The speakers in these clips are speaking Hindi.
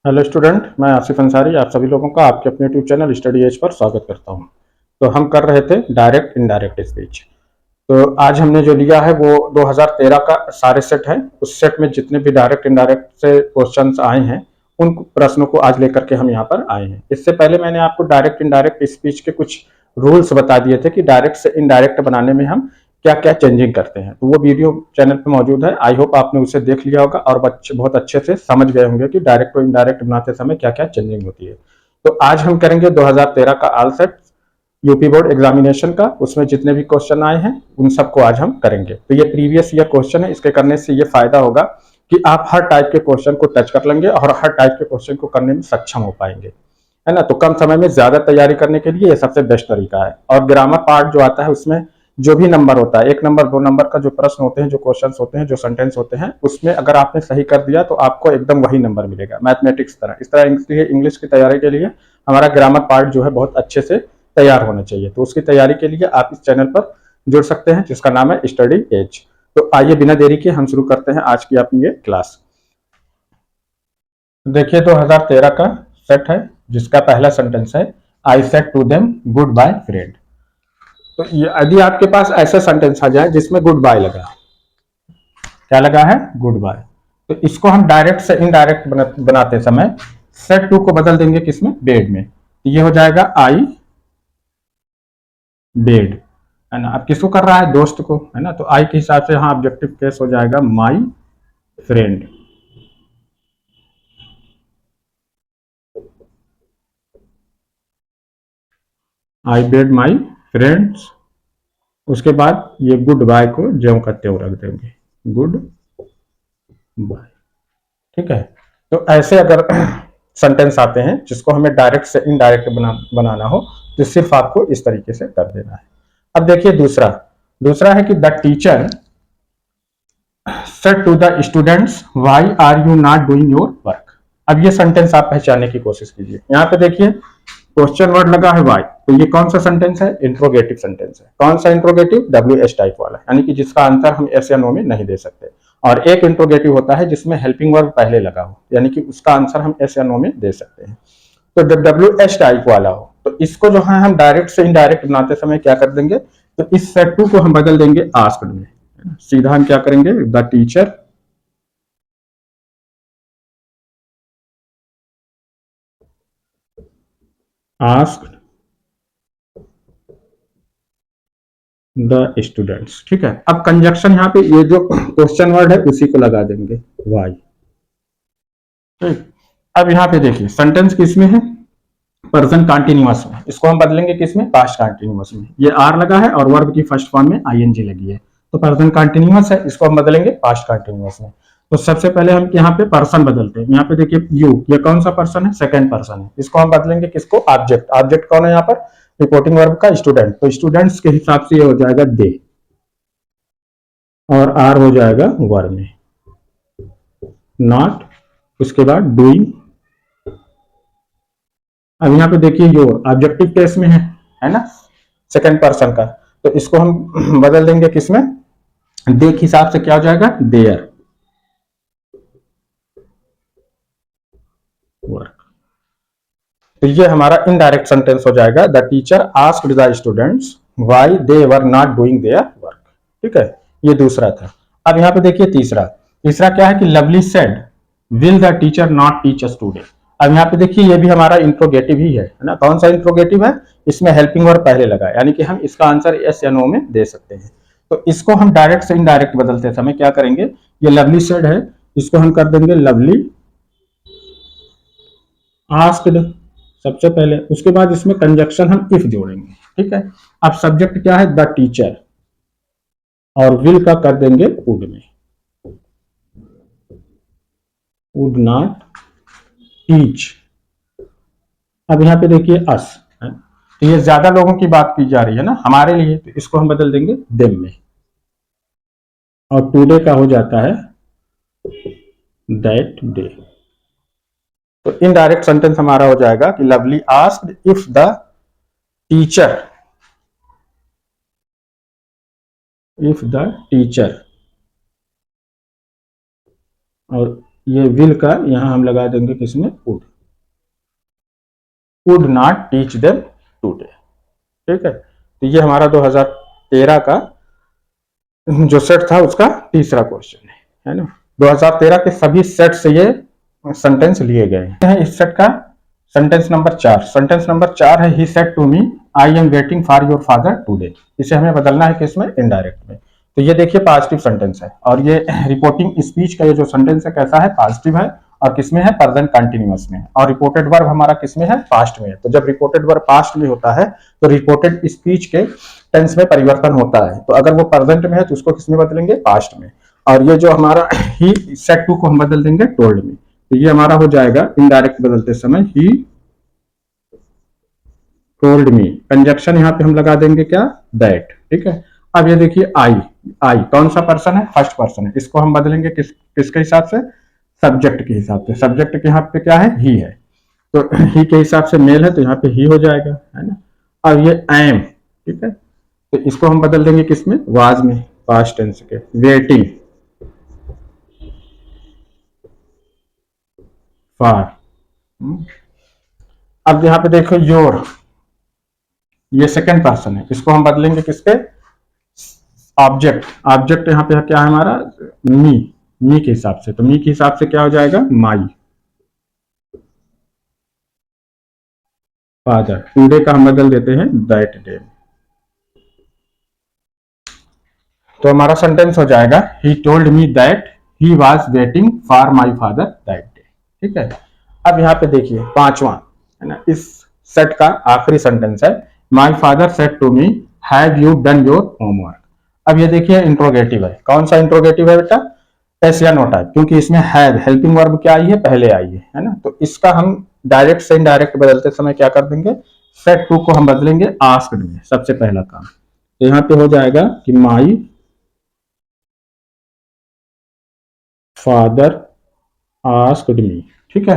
हेलो स्टूडेंट, मैं आसिफ अंसारी आप सभी लोगों का आपके अपने YouTube channel study as per स्वागत करता हूं। तो हम कर रहे थे डायरेक्ट इनडायरेक्ट स्पीच। तो आज हमने जो लिया है वो 2013 का सारे सेट है। उस सेट में जितने भी डायरेक्ट इनडायरेक्ट से क्वेश्चंस आए हैं उन प्रश्नों को आज लेकर के हम यहाँ पर आए हैं। इससे पहले मैंने आपको डायरेक्ट इनडायरेक्ट स्पीच के कुछ रूल्स बता दिए थे कि डायरेक्ट से इनडायरेक्ट बनाने में हम क्या क्या चेंजिंग करते हैं। तो वो वीडियो चैनल पे मौजूद है। आई होप आपने उसे देख लिया होगा और बच्चे बहुत अच्छे से समझ गए होंगे कि डायरेक्ट और इनडायरेक्ट बनाते समय क्या क्या चेंजिंग होती है। तो आज हम करेंगे 2013 का आल सेट यूपी बोर्ड एग्जामिनेशन का। उसमें जितने भी क्वेश्चन आए हैं उन सबको आज हम करेंगे। तो ये प्रीवियस ईयर क्वेश्चन है। इसके करने से ये फायदा होगा कि आप हर टाइप के क्वेश्चन को टच कर लेंगे और हर टाइप के क्वेश्चन को करने में सक्षम हो पाएंगे, है ना। तो कम समय में ज्यादा तैयारी करने के लिए ये सबसे बेस्ट तरीका है। और ग्रामर पार्ट जो आता है उसमें जो भी नंबर होता है, 1 नंबर 2 नंबर का जो प्रश्न होते हैं, जो क्वेश्चन होते हैं, जो सेंटेंस होते हैं, उसमें अगर आपने सही कर दिया तो आपको एकदम वही नंबर मिलेगा, मैथमेटिक्स तरह। इस तरह इंग्लिश की तैयारी के लिए हमारा ग्रामर पार्ट जो है बहुत अच्छे से तैयार होना चाहिए। तो उसकी तैयारी के लिए आप इस चैनल पर जुड़ सकते हैं जिसका नाम है स्टडी एज। तो आइए बिना देरी के हम शुरू करते हैं आज की अपनी ये क्लास। देखिए 2013 का सेट है जिसका पहला सेंटेंस है I said to them good bye friend. तो यदि आपके पास ऐसा सेंटेंस आ जाए जिसमें गुड बाय लगा, क्या लगा है, गुड बाय, तो इसको हम डायरेक्ट से इनडायरेक्ट बनाते समय सेट टू को बदल देंगे किसमें, बेड में। तो ये हो जाएगा आई बेड, है ना। अब किसको कर रहा है, दोस्त को, है ना। तो आई के हिसाब से यहाँ ऑब्जेक्टिव केस हो जाएगा my friend. I bed my friends. उसके बाद ये गुड बाय को ज्यों का त्यों रख देंगे, गुड बाय। ठीक है। तो ऐसे अगर सेंटेंस आते हैं जिसको हमें डायरेक्ट से इनडायरेक्ट बनाना हो तो सिर्फ आपको इस तरीके से कर देना है। अब देखिए दूसरा दूसरा है कि the teacher said to the students why are you not doing your work. अब ये सेंटेंस आप पहचानने की कोशिश कीजिए। यहाँ पे देखिए क्वेश्चन वर्ड लगा है वाई, तो ये कौन सा सेंटेंस है, इंट्रोगेटिव सेंटेंस है। कौन सा इंट्रोगेटिव, डब्ल्यू एच टाइप वाला, यानी कि जिसका आंसर हम एस या नो में नहीं दे सकते। और एक इंट्रोगेटिव होता है जिसमें हेल्पिंग वर्ब पहले लगा हो, यानी कि उसका आंसर हम एस या नो में दे सकते हैं। तो डब्ल्यू एच टाइप वाला हो तो इसको जो है हम डायरेक्ट से इनडायरेक्ट बनाते समय क्या कर देंगे, तो इस सेट टू को हम बदल देंगे आस्क्ड में। सीधा हम क्या करेंगे, the teacher asked the students. ठीक है। अब कंजक्शन यहाँ पे ये जो क्वेश्चन वर्ड है उसी को लगा देंगे वाई। ठीक। अब यहाँ पे देखिए सेंटेंस किसमें है, प्रेजेंट कंटीन्यूअस में। इसको हम बदलेंगे किसमें, पास्ट कंटीन्यूअस में। ये आर लगा है और वर्ब की फर्स्ट फॉर्म में आईएनजी लगी है, तो प्रेजेंट कंटीन्यूअस है, इसको हम बदलेंगे पास्ट कंटीन्यूअस में। तो सबसे पहले हम यहाँ पे पर्सन बदलते हैं। यहाँ पे देखिए यू, ये कौन सा पर्सन है, सेकंड पर्सन है। इसको हम बदलेंगे किसको, ऑब्जेक्ट। ऑब्जेक्ट कौन है यहाँ पर, रिपोर्टिंग वर्ब का स्टूडेंट, तो स्टूडेंट्स के हिसाब से ये हो जाएगा दे, और आर हो जाएगा वर्ब में, नॉट, उसके बाद डूइंग। अब यहाँ पे देखिए योर ऑब्जेक्टिव केस में है ना, सेकंड पर्सन का, तो इसको हम बदल देंगे किसमें, दे के हिसाब से क्या हो जाएगा, देयर वर्क। तो ये हमारा इनडायरेक्ट सेंटेंस हो जाएगा, the teacher asked the students why they were not doing their work. ठीक है, ये दूसरा था। अब यहाँ पे देखिए तीसरा तीसरा क्या है कि lovely said will the teacher not teach us today. अब यहाँ पे देखिए ये भी हमारा इंट्रोगेटिव ही है ना। कौन सा इंट्रोगेटिव है, इसमें हेल्पिंग वर्ब पहले लगा है, यानी कि हम इसका आंसर यस या नो में दे सकते हैं। तो इसको हम डायरेक्ट से इनडायरेक्ट बदलते समय क्या करेंगे, ये लवली सेड है, इसको हम कर देंगे लवली आस्क्ड सबसे पहले। उसके बाद इसमें कंजक्शन हम इफ जोड़ेंगे। ठीक है। अब सब्जेक्ट क्या है, द टीचर, और विल का कर देंगे वुड में, वुड नॉट टीच। अब यहाँ पे देखिए अस, तो ये ज्यादा लोगों की बात की जा रही है ना हमारे लिए, तो इसको हम बदल देंगे देम में, और टुडे का हो जाता है दैट डे। तो इनडायरेक्ट सेंटेंस हमारा हो जाएगा कि lovely asked if the teacher, if the teacher, और ये विल का यहाँ हम लगा देंगे किसमें, would not teach them today. ठीक है, तो ये हमारा 2013 का जो सेट था उसका तीसरा क्वेश्चन है ना। 2013 के सभी सेट से ये सेंटेंस लिए गए हैं। इस सेट का सेंटेंस नंबर 4, सेंटेंस नंबर 4 है, he said to me I am waiting for your father today. इसे हमें बदलना है किसमें, इनडायरेक्ट में। तो ये देखिए पॉजिटिव सेंटेंस है, और ये रिपोर्टिंग स्पीच का ये जो सेंटेंस है कैसा है, पॉजिटिव है, और किसमें है, प्रेजेंट कंटिन्यूअस में है, और रिपोर्टेड वर्ब हमारा किसमें है, पास्ट में है। तो जब रिपोर्टेड वर्ब पास्ट में होता है तो रिपोर्टेड स्पीच के टेंस में परिवर्तन होता है। तो अगर वो प्रेजेंट में है तो उसको किसमें बदलेंगे, पास्ट में। और ये जो हमारा ही सेड टू को हम बदल देंगे टोल्ड में। तो ये हमारा हो जाएगा इनडायरेक्ट बदलते समय, ही टोल्ड मी। कंजक्शन यहाँ पे हम लगा देंगे क्या, दैट। ठीक है, अब ये देखिए आई, आई कौन सा पर्सन है, फर्स्ट पर्सन है, इसको हम बदलेंगे किसके हिसाब से, सब्जेक्ट के हिसाब से। सब्जेक्ट के यहाँ पे क्या है, ही है, तो ही के हिसाब से मेल है, तो यहाँ पे ही हो जाएगा, है ना। अब ये एम, ठीक है, तो इसको हम बदल देंगे किसमें, वाज में, पास्ट टेंस के, वेटिंग फॉर। अब यहाँ पे देखो योर, ये सेकंड पर्सन है, इसको हम बदलेंगे किसके, ऑब्जेक्ट। ऑब्जेक्ट यहाँ पे क्या है हमारा, मी के हिसाब से, तो मी के हिसाब से क्या हो जाएगा, माई फादर। टुडे का हम बदल देते हैं दैट डे। तो हमारा सेंटेंस हो जाएगा, he told me that he was waiting for my father that day. ठीक है, अब यहाँ पे देखिए पांचवा है ना, इस सेट का आखिरी सेंटेंस है, my father said to me have you done your homework. अब ये देखिए इंट्रोगेटिव है, कौन सा इंट्रोगेटिव है बेटा, एस या नो टाइप, क्योंकि इसमें हैव हेल्पिंग वर्ब क्या आई है, पहले आई है ना। तो इसका हम डायरेक्ट से इनडायरेक्ट बदलते समय क्या कर देंगे, सेट टू को हम बदलेंगे आस्क्ड में, सबसे पहला काम। तो यहाँ पे हो जाएगा कि माई फादर आस्क्ड मी। ठीक है,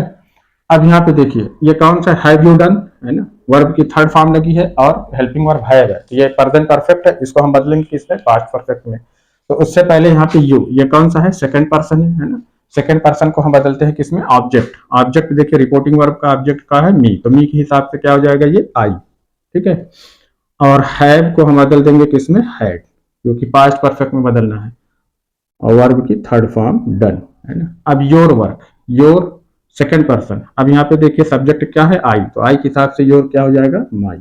अब यहाँ पे देखिए ये कौन सा, हैव यू डन है ना, वर्ब की थर्ड फॉर्म लगी है, और हेल्पिंग वर्ब हैव है, तो ये प्रेजेंट परफेक्ट है, इसको हम बदलेंगे किसमें, पास्ट परफेक्ट में। तो उससे पहले यहाँ पे यू, ये कौन सा है, सेकंड पर्सन है ना, सेकंड पर्सन को हम बदलते हैं किसमें, ऑब्जेक्ट। ऑब्जेक्ट देखिए रिपोर्टिंग वर्ब का ऑब्जेक्ट का है मी, तो मी के हिसाब से क्या हो जाएगा, ये आई। ठीक है, और हैव को हम बदल देंगे किसमें, हैड, क्योंकि पास्ट परफेक्ट में बदलना है, और वर्ब की थर्ड फॉर्म डन, है ना। अब your work, your second person, अब यहाँ पे देखिए सब्जेक्ट क्या है, आई, तो आई के हिसाब से योर क्या हो जाएगा, माई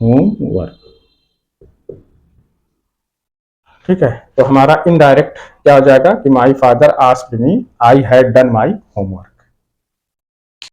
होम वर्क। ठीक है, तो हमारा इनडायरेक्ट क्या हो जाएगा कि my father asked me I had done my homework.